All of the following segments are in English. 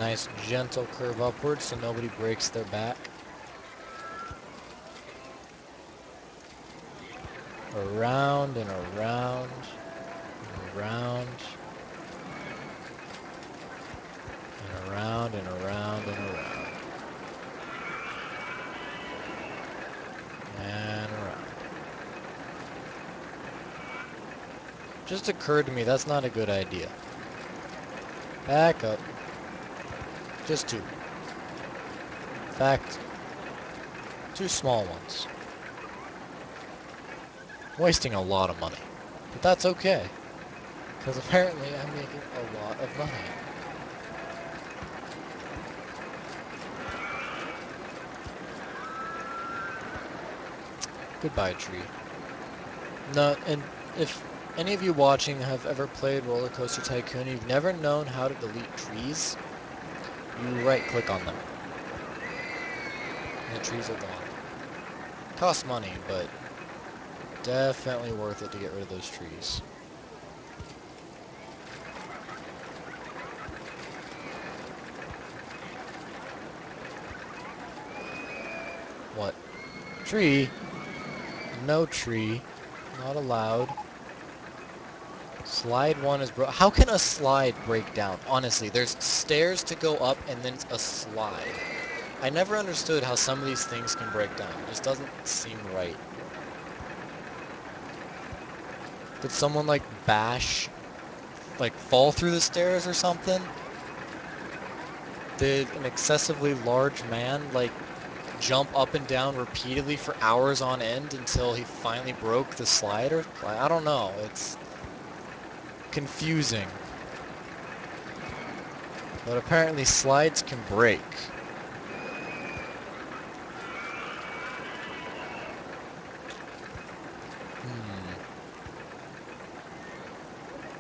nice gentle curve upwards so nobody breaks their back. Around and around and around and around and around and around and around. Just occurred to me that's not a good idea. Back up. Just two. In fact, two small ones. Wasting a lot of money. But that's okay. Because apparently I'm making a lot of money. Goodbye, tree. No, and if any of you watching have ever played RollerCoaster Tycoon, you've never known how to delete trees, you right-click on them. And the trees are gone. Costs money, but definitely worth it to get rid of those trees. What? Tree? No tree. Not allowed. Slide 1 is broke. How can a slide break down? Honestly, there's stairs to go up and then a slide. I never understood how some of these things can break down. It just doesn't seem right. Did someone like fall through the stairs or something? Did an excessively large man jump up and down repeatedly for hours on end until he finally broke the slider? I don't know. It's confusing. But apparently slides can break.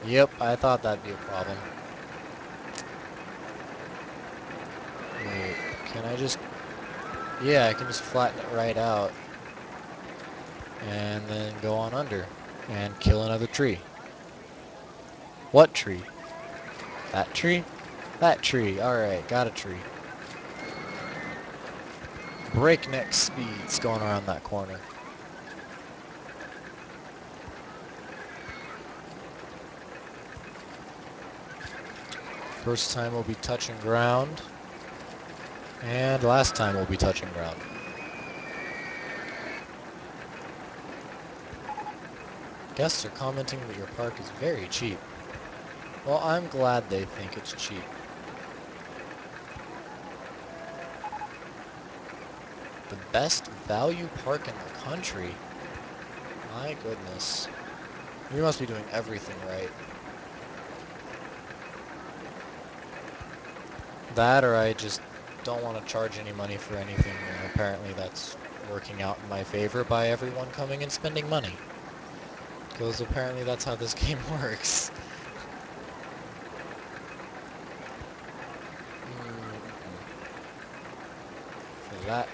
Yep, I thought that'd be a problem. Wait, can I just... Yeah, I can just flatten it right out. And then go on under. And kill another tree. What tree? That tree? That tree. Alright, got a tree. Breakneck speeds going around that corner. First time we'll be touching ground. And last time we'll be touching ground. Guests are commenting that your park is very cheap. Well, I'm glad they think it's cheap. The best value park in the country? My goodness. We must be doing everything right. That or I just don't want to charge any money for anything, and apparently that's working out in my favor by everyone coming and spending money. Because apparently that's how this game works. Flat.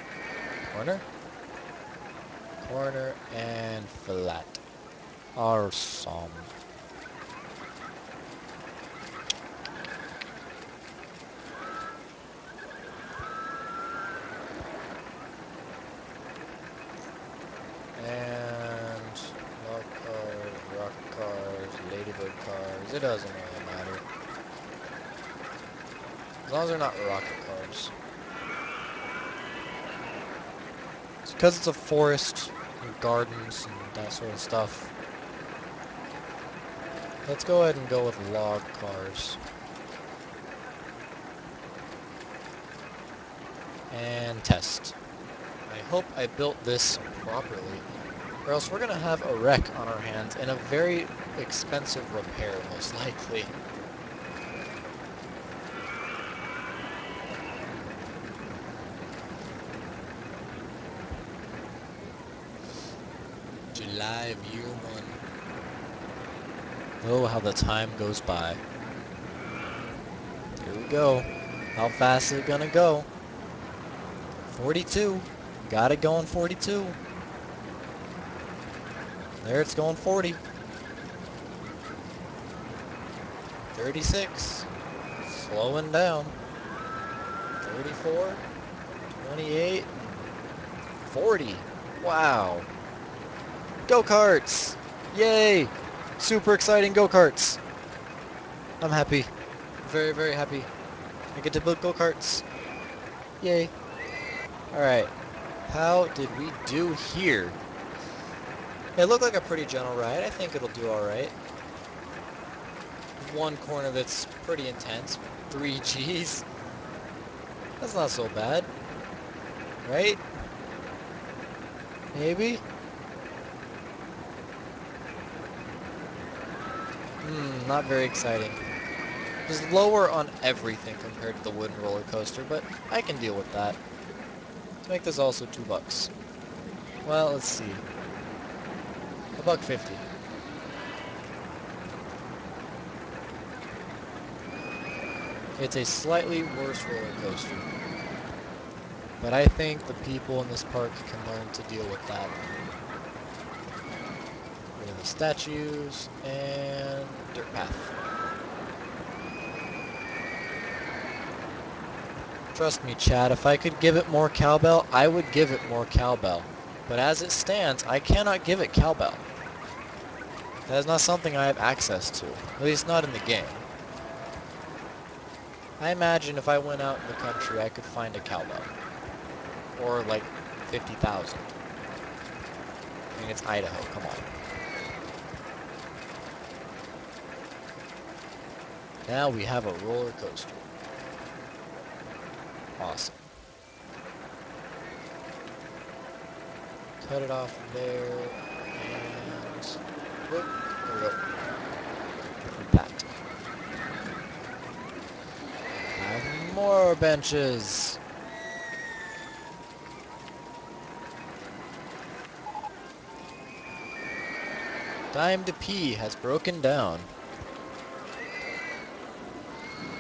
Corner? Corner and flat. Awesome. And log cars, rocket cars, ladybird cars, it doesn't really matter. As long as they're not rocket cars. It's because it's a forest and gardens and that sort of stuff. Let's go ahead and go with log cars. And test. I hope I built this properly, or else we're gonna have a wreck on our hands and a very expensive repair, most likely. July of year one. Oh, how the time goes by. Here we go. How fast is it gonna go? 42. Got it going 42. There it's going 40. 36. Slowing down. 34, 28, 40. Wow. Go-karts! Yay! Super exciting go-karts. I'm happy. Very, very happy. I get to build go-karts. Yay. Alright. How did we do here? It looked like a pretty gentle ride. I think it'll do alright. One corner that's pretty intense. 3 Gs. That's not so bad. Right? Maybe? Not very exciting. Just lower on everything compared to the wooden roller coaster, but I can deal with that. Let's make this also $2. Well, let's see. $1.50. It's a slightly worse roller coaster. But I think the people in this park can learn to deal with that. Rid of the statues, and dirt path. Trust me, Chad, if I could give it more cowbell, I would give it more cowbell. But as it stands, I cannot give it cowbell. That is not something I have access to. At least not in the game. I imagine if I went out in the country, I could find a cowbell. Or like 50,000. I mean, it's Idaho, come on. Now we have a roller coaster. Awesome. Cut it off there, and whoop, there we go. Complete that. Have more benches. Dime to P has broken down.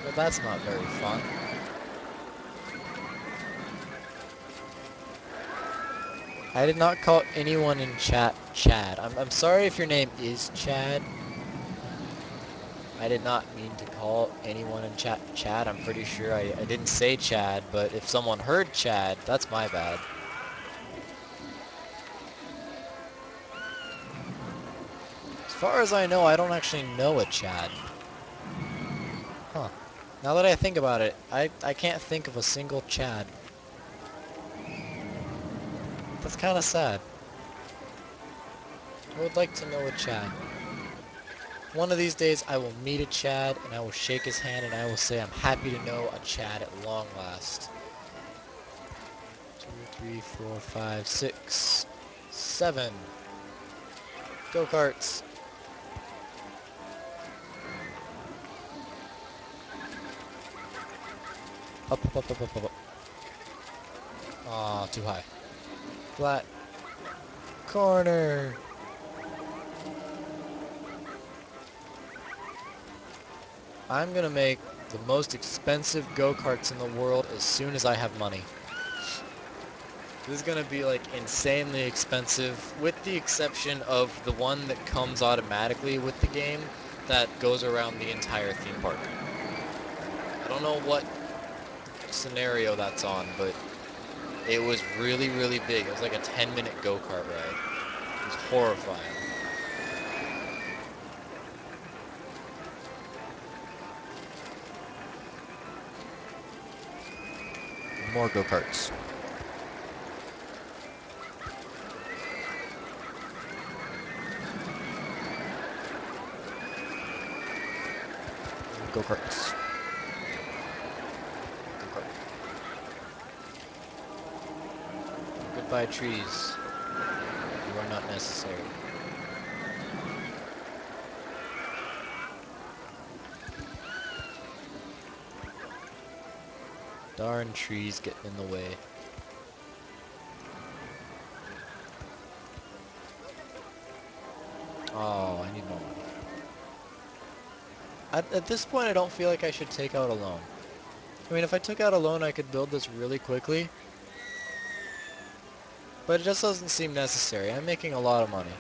Well, that's not very fun. I did not call anyone in chat Chad. I'm sorry if your name is Chad. I did not mean to call anyone in chat Chad. I'm pretty sure I didn't say Chad, but if someone heard Chad, that's my bad. As far as I know, I don't actually know a Chad. Huh. Now that I think about it, I can't think of a single Chad. That's kind of sad. I would like to know a Chad. One of these days I will meet a Chad and I will shake his hand and I will say I'm happy to know a Chad at long last. 2, 3, 4, 5, 6, 7. Go-karts. Up, up, up, up, up, up, up. Aw, too high. Flat. Corner. I'm gonna make the most expensive go-karts in the world as soon as I have money. This is gonna be like insanely expensive, with the exception of the one that comes automatically with the game that goes around the entire theme park. I don't know what scenario that's on, but it was really, really big. It was like a 10-minute go-kart ride. It was horrifying. More go-karts. Go-karts. Go-kart. Goodbye, trees. You are not necessary. Darn trees getting in the way. Oh, I need more money. At this point, I don't feel like I should take out a loan. I mean, if I took out a loan, I could build this really quickly. But it just doesn't seem necessary. I'm making a lot of money.